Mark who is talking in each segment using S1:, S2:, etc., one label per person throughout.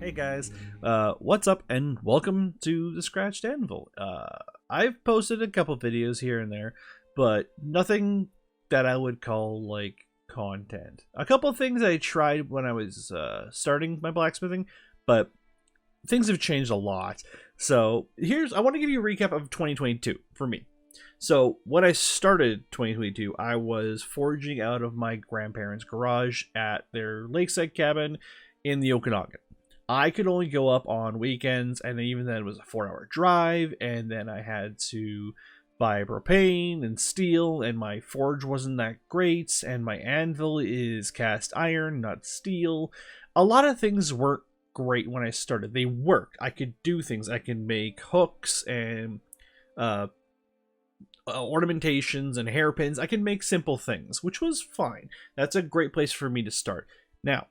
S1: Hey guys, what's up and welcome to the Scratched Anvil. I've posted a couple videos here and there, but nothing that I would call like content. A couple things I tried when I was starting my blacksmithing, but things have changed a lot. So I want to give you a recap of 2022 for me. So when I started 2022, I was foraging out of my grandparents' garage at their lakeside cabin in the Okanagan. I could only go up on weekends, and even then it was a 4-hour drive, and then I had to buy propane and steel, and my forge wasn't that great, and my anvil is cast iron, not steel. A lot of things weren't great when I started. They worked. I could do things. I can make hooks and ornamentations and hairpins. I can make simple things, which was fine. That's a great place for me to start. Now,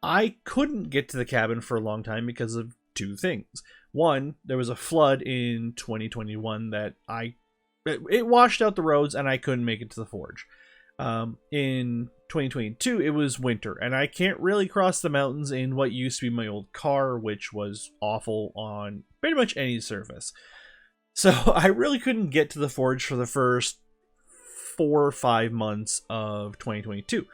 S1: I couldn't get to the cabin for a long time because of two things. One, there was a flood in 2021 that it washed out the roads and I couldn't make it to the forge. In 2022, it was winter and I can't really cross the mountains in what used to be my old car, which was awful on pretty much any surface. So I really couldn't get to the forge for the first 4 or 5 months of 2022.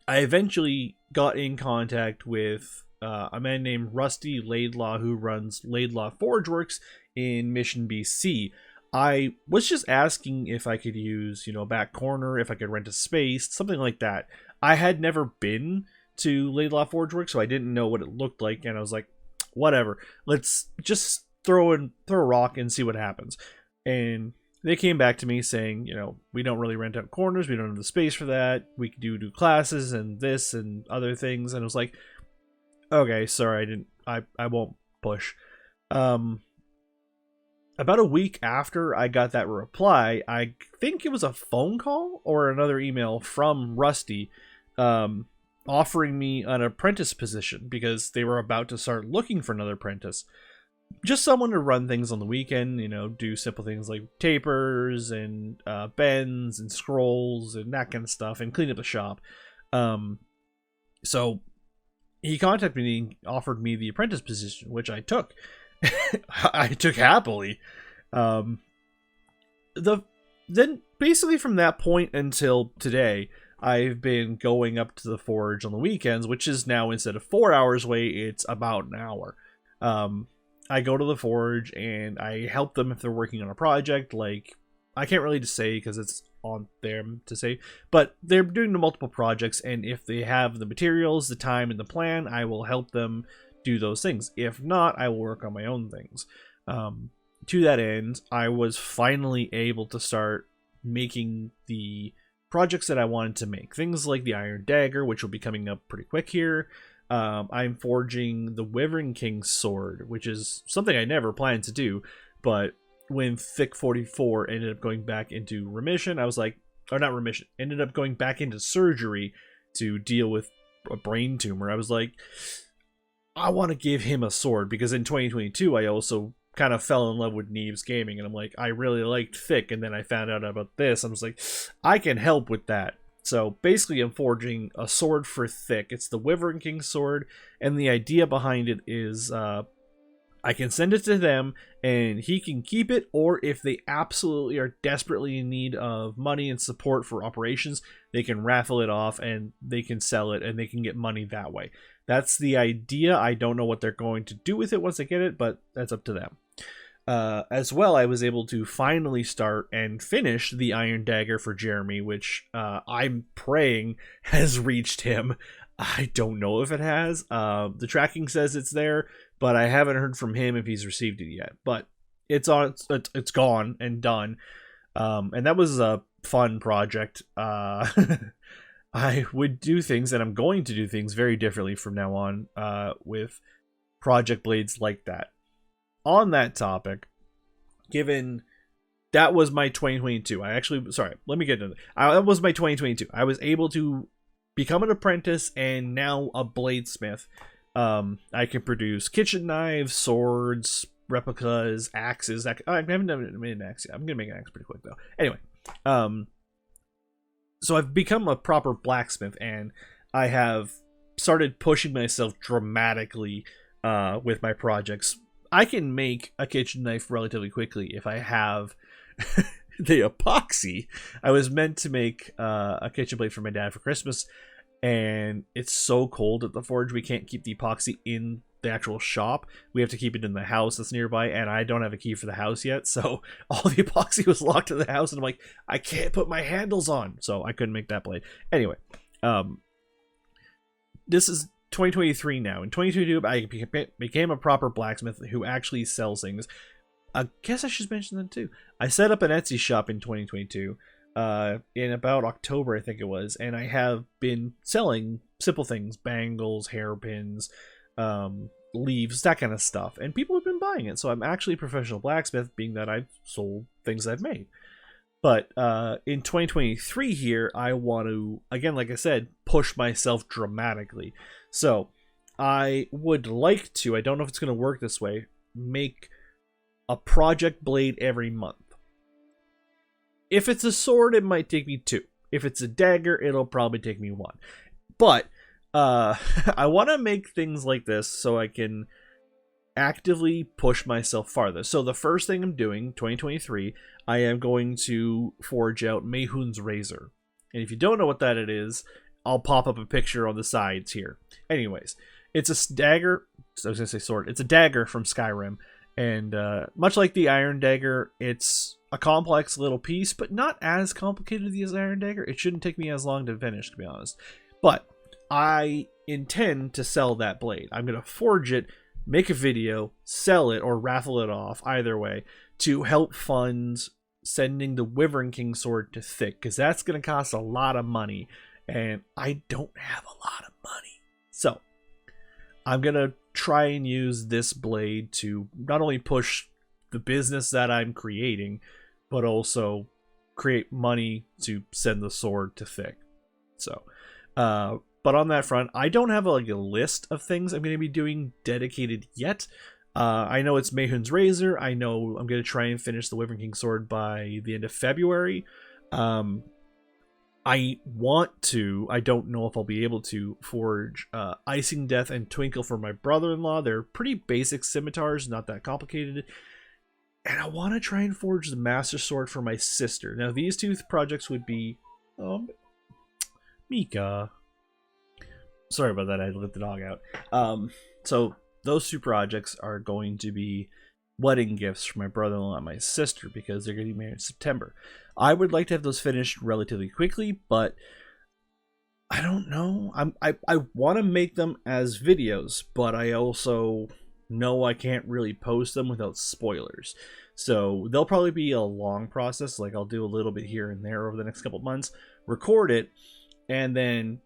S1: I eventually got in contact with a man named Rusty Laidlaw who runs Laidlaw Forge Works in Mission, BC. I was just asking if I could use, a back corner, if I could rent a space, something like that. I had never been to Laidlaw Forge Works, so I didn't know what it looked like, and I was like, whatever, let's just throw a rock and see what happens. And they came back to me saying, we don't really rent out corners. We don't have the space for that. We could do classes and this and other things. And it was like, okay, sorry, I won't push. About a week after I got that reply, I think it was a phone call or another email from Rusty, offering me an apprentice position because they were about to start looking for another apprentice. Just someone to run things on the weekend, do simple things like tapers and bends and scrolls and that kind of stuff and clean up the shop. So he contacted me and offered me the apprentice position, which I took. I took happily. Then basically from that point until today, I've been going up to the forge on the weekends, which is now, instead of 4 hours away, it's about an hour. I go to the forge and I help them if they're working on a project. Like, I can't really just say because it's on them to say, but they're doing the multiple projects, and if they have the materials, the time, and the plan, I will help them do those things. If not, I will work on my own things. To that end, I was finally able to start making the projects that I wanted to make. Things like the Iron Dagger, which will be coming up pretty quick here. I'm forging the Wyvern King's sword, which is something I never planned to do, but when Thick 44 ended up going back into remission, I was like, or not remission, ended up going back into surgery to deal with a brain tumor. I was like, I want to give him a sword, because in 2022, I also kind of fell in love with Neves Gaming, and I'm like, I really liked Thick, and then I found out about this. I was like, I can help with that. So basically, I'm forging a sword for Thick. It's the Wyvern King sword, and the idea behind it is I can send it to them, and he can keep it, or if they absolutely are desperately in need of money and support for operations, they can raffle it off, and they can sell it, and they can get money that way. That's the idea. I don't know what they're going to do with it once they get it, but that's up to them. As well, I was able to finally start and finish the Iron Dagger for Jeremy, which I'm praying has reached him. I don't know if it has. The tracking says it's there, but I haven't heard from him if he's received it yet. But it's it's gone and done. And that was a fun project. I would do things, and I'm going to do things very differently from now on with project blades like that. On that topic, given that was my 2022, let me get into that. That was my 2022. I was able to become an apprentice and now a bladesmith. I can produce kitchen knives, swords, replicas, axes. I haven't made an axe yet. I'm gonna make an axe pretty quick though. Anyway, so I've become a proper blacksmith, and I have started pushing myself dramatically with my projects. I can make a kitchen knife relatively quickly if I have the epoxy. I was meant to make a kitchen blade for my dad for Christmas, and it's so cold at the forge we can't keep the epoxy in the actual shop. We have to keep it in the house that's nearby, and I don't have a key for the house yet, so all the epoxy was locked in the house, and I'm like, I can't put my handles on, so I couldn't make that blade. Anyway, this is 2023 now. In 2022, I became a proper blacksmith who actually sells things. I guess I should mention that too. I set up an Etsy shop in 2022, in about October, I think it was, and I have been selling simple things, bangles, hairpins, leaves, that kind of stuff, and people have been buying it. So I'm actually a professional blacksmith, being that I've sold things I've made. But in 2023 here, I want to, again, like I said, push myself dramatically. So I would like to, I don't know if it's going to work this way, make a project blade every month. If it's a sword, it might take me 2. If it's a dagger, it'll probably take me 1. But I want to make things like this so I can actively push myself farther. So the first thing I'm doing, 2023, I am going to forge out Mehun's Razor. And if you don't know what that it is, I'll pop up a picture on the sides here. Anyways, it's a dagger. I was going to say sword. It's a dagger from Skyrim. And much like the Iron Dagger, it's a complex little piece, but not as complicated as the Iron Dagger. It shouldn't take me as long to finish, to be honest. But I intend to sell that blade. I'm going to forge it, make a video, sell it, or raffle it off, either way, to help fund sending the Wyvern King sword to Thick, because that's going to cost a lot of money, and I don't have a lot of money. So I'm going to try and use this blade to not only push the business that I'm creating, but also create money to send the sword to Thick. So, but on that front, I don't have a list of things I'm going to be doing dedicated yet. I know it's Mehun's Razor. I know I'm going to try and finish the Wyvern King sword by the end of February. I want to, I don't know if I'll be able to, forge Icing Death and Twinkle for my brother-in-law. They're pretty basic scimitars, not that complicated. And I want to try and forge the Master Sword for my sister. Now, these two projects would be... Mika. Sorry about that, I had to let the dog out. So, those 2 projects are going to be wedding gifts for my brother-in-law and my sister, because they're going to be married in September. I would like to have those finished relatively quickly, but I don't know. I want to make them as videos, but I also know I can't really post them without spoilers. So they'll probably be a long process. Like, I'll do a little bit here and there over the next couple months, record it, and then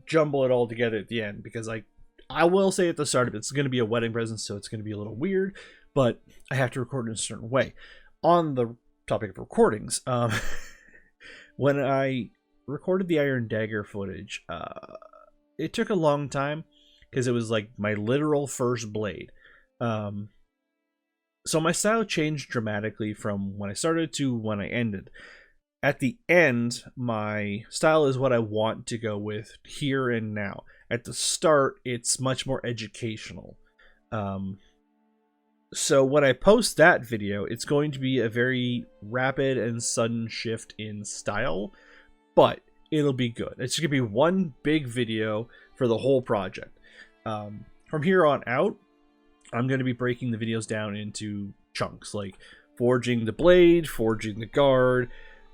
S1: jumble it all together at the end, because I will say at the start of it, it's going to be a wedding present, so it's going to be a little weird, but I have to record in a certain way. On the topic of recordings, when I recorded the Iron Dagger footage, it took a long time because it was like my literal first blade. So my style changed dramatically from when I started to when I ended. At the end, my style is what I want to go with here and now. At the start, it's much more educational. So when I post that video, it's going to be a very rapid and sudden shift in style, but it'll be good. It's going to be one big video for the whole project. From here on out, I'm going to be breaking the videos down into chunks, like forging the blade, forging the guard,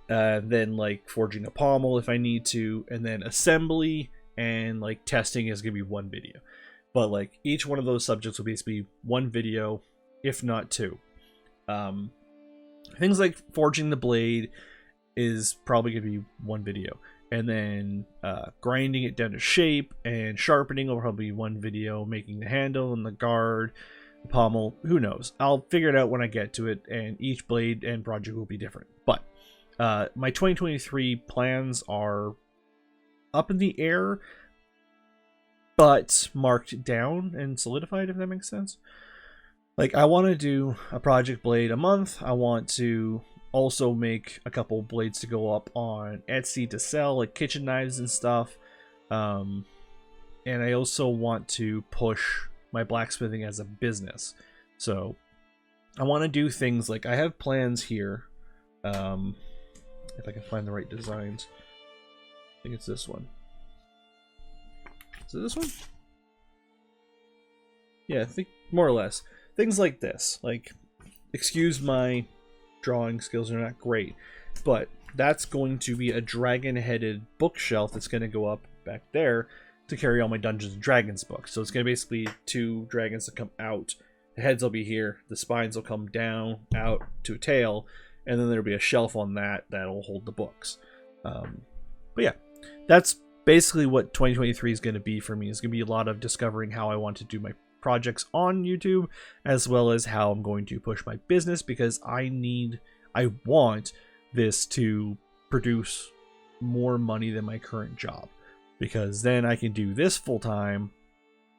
S1: then like forging a pommel if I need to, and then assembly and like testing is going to be one video. But like each one of those subjects will basically be one video, if not 2. Things like forging the blade is probably going to be one video, and then grinding it down to shape and sharpening will probably be one video, making the handle and the guard, the pommel, who knows. I'll figure it out when I get to it, and each blade and project will be different. But my 2023 plans are up in the air, but marked down and solidified, if that makes sense. Like, I want to do a project blade a month. I want to also make a couple blades to go up on Etsy to sell, like kitchen knives and stuff. and I also want to push my blacksmithing as a business. So I want to do things like, I have plans here. If I can find the right designs. I think it's this one. Is it this one? Yeah, I think more or less. Things like this. Like, excuse my drawing skills are not great, but that's going to be a dragon-headed bookshelf that's going to go up back there to carry all my Dungeons and Dragons books. So it's going to basically 2 dragons that come out. The heads will be here. The spines will come down, out to a tail, and then there'll be a shelf on that that'll hold the books. But yeah, that's basically what 2023 is going to be for me. It's going to be a lot of discovering how I want to do my projects on YouTube, as well as how I'm going to push my business, because I want this to produce more money than my current job, because then I can do this full time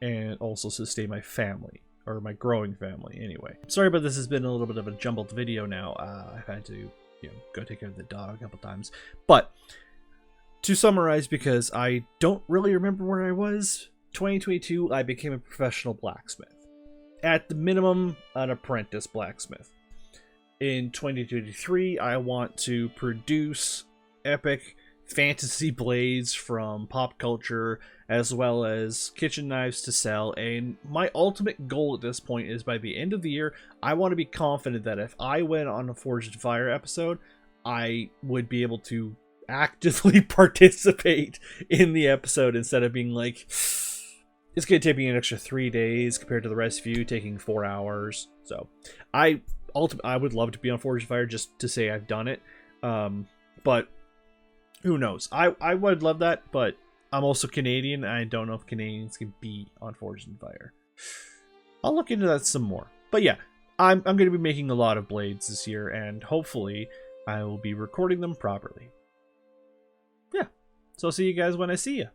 S1: and also sustain my family, or my growing family anyway. Sorry about this, has been a little bit of a jumbled video now. I've had to go take care of the dog a couple times, but to summarize, because I don't really remember where I was, 2022 I became a professional blacksmith, at the minimum an apprentice blacksmith. In 2023 I want to produce epic fantasy blades from pop culture, as well as kitchen knives to sell, and my ultimate goal at this point is by the end of the year I want to be confident that if I went on a Forged in Fire episode, I would be able to actively participate in the episode, instead of being like, it's going to take me an extra 3 days compared to the rest of you taking 4 hours. So I would love to be on Forged in Fire just to say I've done it, but who knows. I would love that, but I'm also Canadian, and I don't know if Canadians can be on Forged in Fire. I'll look into that some more. But yeah, I'm going to be making a lot of blades this year, and hopefully I will be recording them properly. Yeah, so I'll see you guys when I see you.